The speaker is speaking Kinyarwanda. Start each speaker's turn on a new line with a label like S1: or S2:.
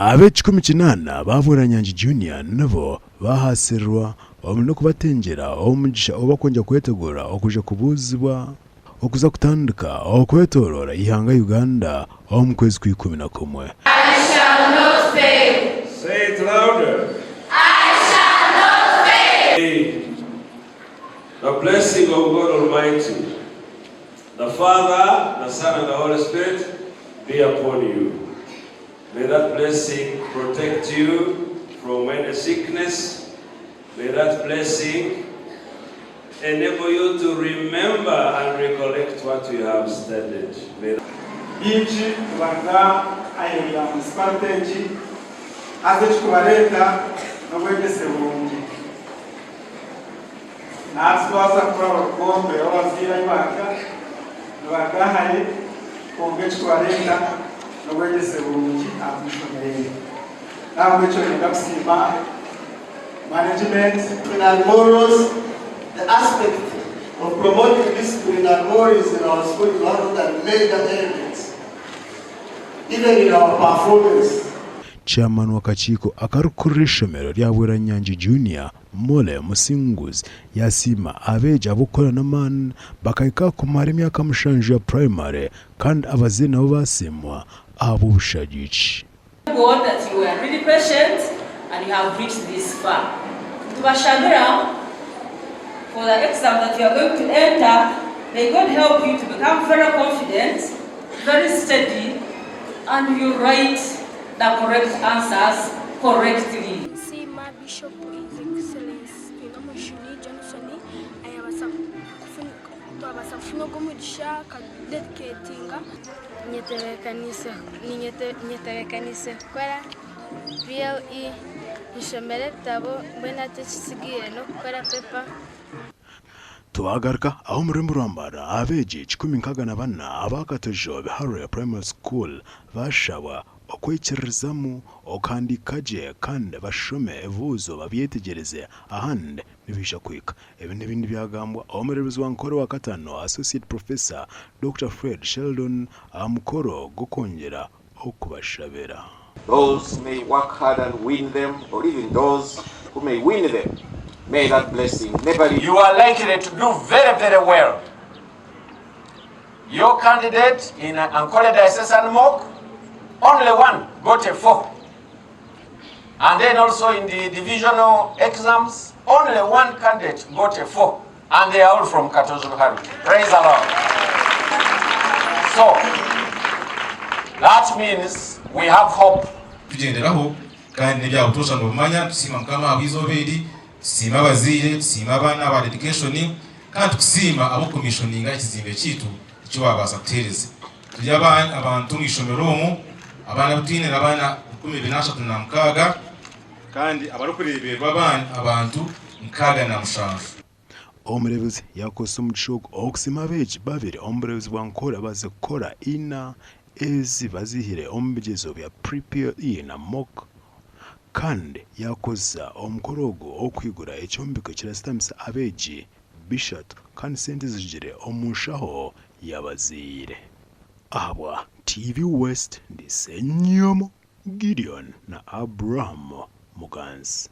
S1: ab'ekikumi kinana bavuranyanji junior nabo bahasirwa no kubatengera omugisha obakonja kwetegura okuja kubuzibwa okuza kutandika okwetorora ihanga Uganda mu kwezi kwa 11.
S2: I shall not fail.
S3: Say it louder.
S2: I shall not fail.
S3: The blessing of God Almighty, the Father, the Son, and the Holy Spirit be upon you. May that blessing protect you from any sickness. May that blessing enable you to remember and recollect what you have studied.
S4: Inchi wanga ayira muspalteji azechikubaleta Obwegyese bulungi naswaza kura bakombe abazira ibanga bagahaye kongechikubaleta Obwegyese bulungi amishomeseze ntabwo cyo ndakusima management
S5: criminal morals. The aspect of promoting discipline and morals in our school is one of the major elements, even in our performance.
S1: Chairman wakachiko akarukurira ishomero rya Buranyanji Junior Mole Musinguzi yasima abeja abukora n'amani bakayika kumara imyaka mushanju ya primary kandi abazina nabo basimwa Agobusaasi.
S6: God that you are really patient and you have reached this far. Tubashabira for the exam that you are going to enter. May God help you to become very confident, very steady, and you write the correct answers correctly.
S7: Biishopu Twinomujuni Johnson ayabasafuna gumugisha kadedicatinga nyeterekanise kora PLE ishomere tabo mbena etusigire no kora paper.
S1: Tuagaruka aho muri Rwampara abeje 14 abakatojo Biharure Primary School bashaba okwekerezamu okandikaje kandi bashome evuzo babyetegereze ahandi nibisha kwika ibindi byagambwa umuyobozi wa nkoro wa katano Associate Professor Dr. Fred Sheldon amukoro gukongera okubashabera.
S8: Those may work hard and win them, or even those who may win them, may that blessing never leave.
S9: You are likely to do very, very well. Your candidate in Ankole Diocese and Mock, only one got a 4. And then also in the divisional exams, only one candidate got a 4. And they are all from Katozuhari. Praise the Lord. So, that means we have hope.
S10: Tugenderaho kandi n'ibyabutosha ngo bumanya tusima mukama abizobedi sima bazire sima abana ba dedication kandi tusima abo commissioninga ikizimbe kitu cyo babasa kutereza tujya abantu mw'ishomeromo abana butine n'abana 2026 kandi abarukureberwa abana abantu 65.
S1: Omuyobozi yakose umugishogo okusima abeji babiri omuyobozi bankora baze gukora ina ezi bazihire omubyezo bya PPE na mock kandi yakoza omukorogo okwigura ekyombiko kirasitamisa abeji bishatu kandi sente zijire omushaho yabazire. Abwa TV West ndisenyomo Gideon na Abraham Muganzi.